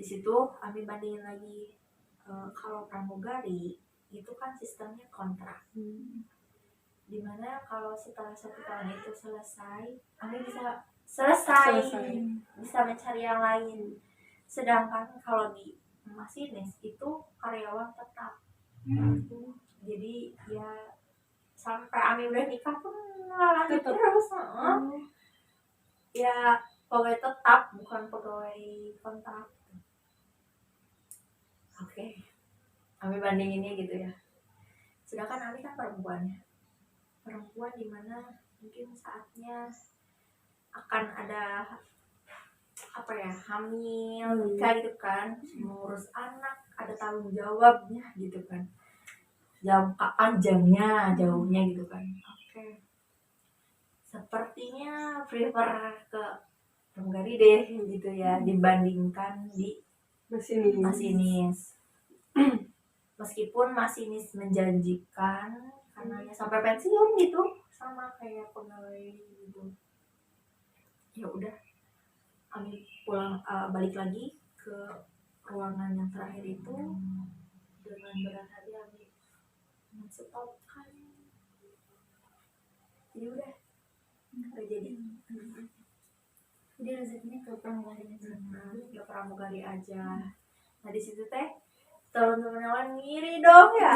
di situ Ami bandingin lagi. Kalau pramugari itu kan sistemnya kontrak. Dimana kalau setelah 1 tahun itu selesai, Ami bisa selesai, bisa mencari yang lain. Sedangkan kalau di masinis itu karyawan tetap. Jadi ya sampai Ami udah nikah pun ngalahin terus. ya pegawai tetap bukan pegawai kontrak. Oke, Ami bandinginnya gitu ya. Sedangkan Ami kan perempuan dimana mungkin saatnya akan ada apa ya, hamil, nikah gitu kan, mengurus anak, ada tanggung jawabnya gitu kan, jangka panjangnya, jauhnya gitu kan. Oke, sepertinya prefer ke pramugari deh gitu ya, dibandingkan di masinis. Meskipun masinis menjanjikan karena ya sampai pensiun gitu, sama kayak pegawai gitu. Ya udah, Ami pulang, balik lagi ke ruangan yang terakhir itu dengan berat hati Ami menstopkan. Ya udah, nggak jadi. Jadi rezekinya ke pramugari aja. Ya pramugari aja. Nah di situ teh teman-teman yang lain ngiri dong ya,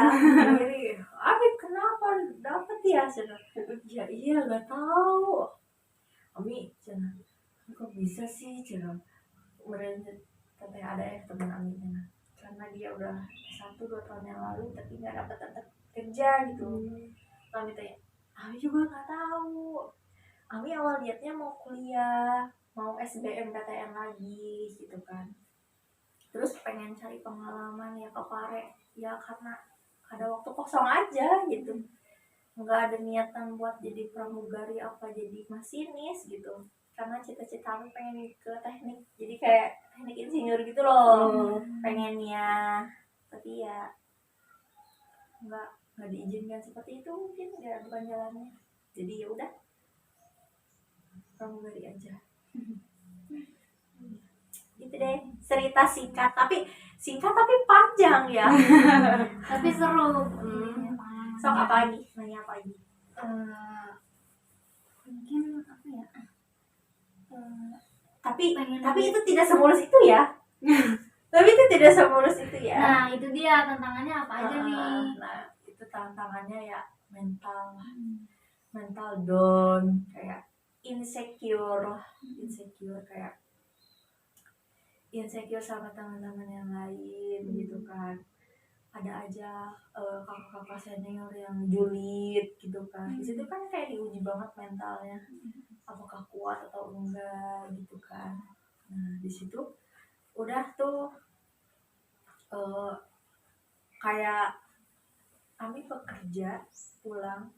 ngiri. Ami kenapa dapet ya? Cina. Ya iya nggak tahu. Ami cina, kok bisa sih cina? Kemudian katanya ada ya teman Ami cina, karena dia udah 1-2 tahun yang lalu tapi nggak dapat tetap kerja gitu. Ami tanya, Ami juga nggak tahu. Ami awal liatnya mau kuliah, mau SBMPTN lagi gitu kan. Terus pengen cari pengalaman ya ke Pare, ya karena ada waktu kosong aja gitu. Nggak ada niatan buat jadi pramugari apa jadi masinis gitu. Karena cita-cita Ami pengen ke teknik, jadi kayak teknik insinyur gitu loh. Pengennya, tapi ya nggak diizinkan seperti itu, mungkin ya bukan jalannya. Jadi ya udah, pramugari aja. Gitu deh, cerita singkat tapi panjang ya. Tapi seru. Sok apa lagi? Nanya apa lagi? Mungkin apa ya? Tapi itu tidak semulus itu ya. Tapi itu tidak semulus itu ya. Nah, itu dia tantangannya apa aja nih? Nah, itu tantangannya ya mental down, kayak insecure kayak insecure sama teman-teman yang lain gitu kan. Ada aja kakak-kakak senior yang julid gitu kan. Di situ kan kayak diuji banget mentalnya, apakah kuat atau enggak gitu kan. Nah di situ udah tuh kayak Ami bekerja, pulang,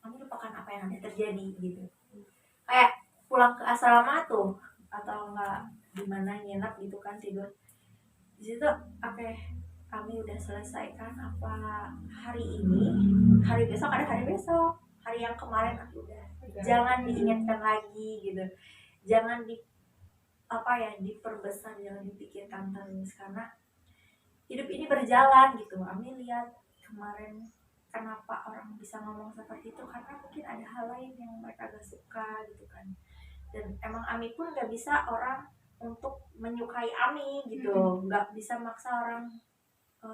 Ami lupakan apa yang ada terjadi gitu. Kayak pulang ke asrama tuh atau enggak dimana nginep gitu kan, tidur di situ. Oke, kami udah selesaikan apa hari ini, hari besok ada hari besok, hari yang kemarin aku udah, jangan diingatkan lagi gitu, jangan diperbesar, jangan dipikirkan terus, karena hidup ini berjalan gitu. Ami lihat kemarin kenapa orang bisa ngomong seperti itu, karena mungkin ada hal lain yang mereka gak suka gitu kan. Dan emang Ami pun gak bisa orang untuk menyukai Ami gitu, nggak bisa maksa orang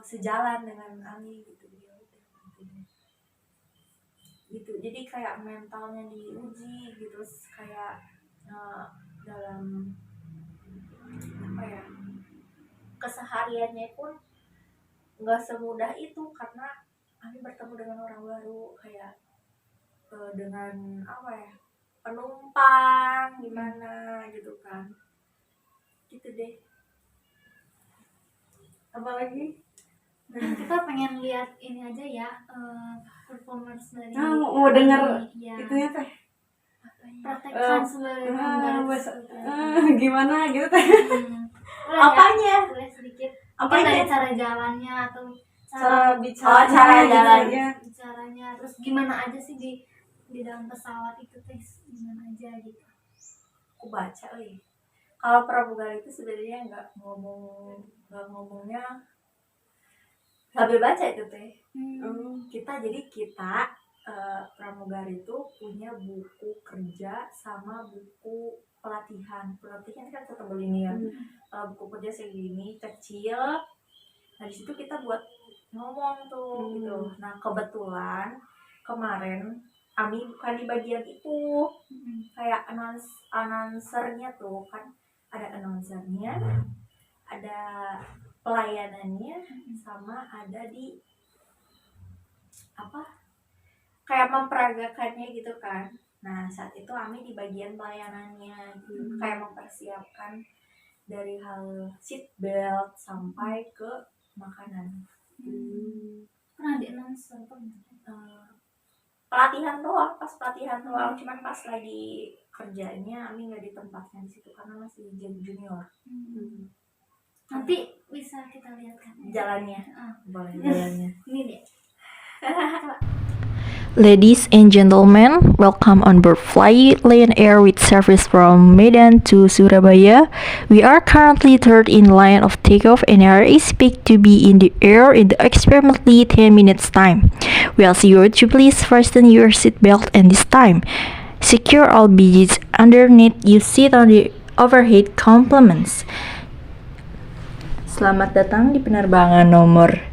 sejalan dengan Ami gitu. Gitu, jadi kayak mentalnya diuji gitu, kayak dalam apa ya, kesehariannya pun nggak semudah itu, karena Ami bertemu dengan orang baru, kayak dengan apa ya, penumpang gimana gitu kan. Gitu deh. Apalagi Kita pengen lihat ini aja ya, performance dari mau denger ya, itunya teh praktekkan sebagai pramugari. gimana gitu teh. apanya? Boleh sedikit. Apanya? Mungkin dari cara jalannya atau Cara bicara, cara jalan. bicaranya, terus gimana aja sih di dalam pesawat itu teh, gimana aja gitu. Aku baca nih, kalau pramugari itu sebenarnya nggak ngomongnya sambil baca itu teh. Kita pramugari itu punya buku kerja sama buku pelatihan kan ketebal ini ya. Buku kerja segini kecil, nah di situ kita buat ngomong tuh gitu. Nah kebetulan kemarin Ami bukan di bagian itu. Kayak announcernya tuh kan, ada announcernya, ada pelayanannya, sama ada di apa, kayak memperagakannya gitu kan. Nah saat itu Ami di bagian pelayanannya gitu, kayak mempersiapkan dari hal seat belt sampai ke makanan. Pernah di announcer Pelatihan doang, pas pelatihan doang, cuman pas lagi kerjanya Ami nggak di tempatnya di situ karena masih jadi junior. Nanti bisa kita lihat kan Jalannya boleh jalannya. ini deh. Ladies and gentlemen, welcome on board Flight Lion Air with service from Medan to Surabaya. We are currently third in line of takeoff and are expected to be in the air in approximately 10 minutes time. We ask you to please fasten your seatbelt and this time secure all baggage underneath you seat on the overhead compartments. Selamat datang di penerbangan nomor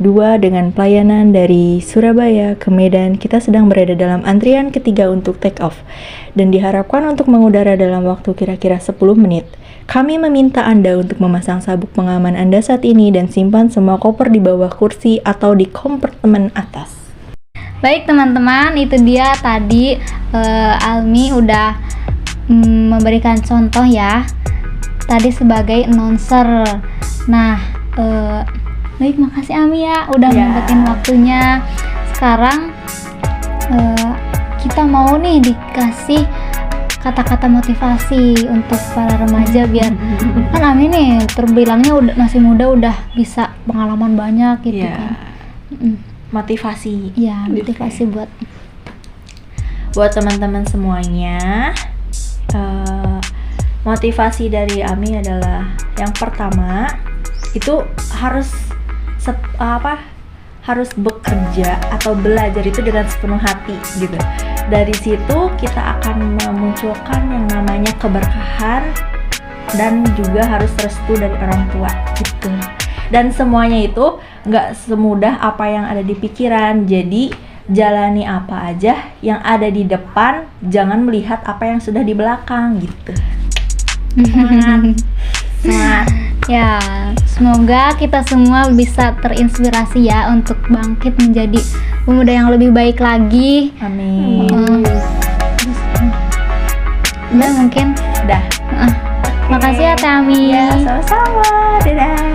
2 dengan pelayanan dari Surabaya ke Medan. Kita sedang berada dalam antrian ketiga untuk take off dan diharapkan untuk mengudara dalam waktu kira-kira 10 menit. Kami meminta Anda untuk memasang sabuk pengaman Anda saat ini dan simpan semua koper di bawah kursi atau di kompartemen atas. Baik teman-teman, itu dia tadi Almi udah memberikan contoh ya tadi sebagai announcer. Nah baik, makasih Ami ya udah nyempetin waktunya. Sekarang kita mau nih dikasih kata-kata motivasi untuk para remaja biar kan Ami nih terbilangnya masih muda udah bisa pengalaman banyak gitu kan. Motivasi. Iya, motivasi buat teman-teman semuanya. Motivasi dari Ami adalah yang pertama itu harus bekerja atau belajar itu dengan sepenuh hati gitu. Dari situ kita akan memunculkan yang namanya keberkahan dan juga harus restu dari orang tua gitu. Dan semuanya itu nggak semudah apa yang ada di pikiran. Jadi jalani apa aja yang ada di depan, jangan melihat apa yang sudah di belakang gitu. Semangat. Ya, semoga kita semua bisa terinspirasi ya untuk bangkit menjadi pemuda yang lebih baik lagi. Amin. Udah mungkin. Dah. Makasih ya Tami. Ya, sama-sama. Dadah.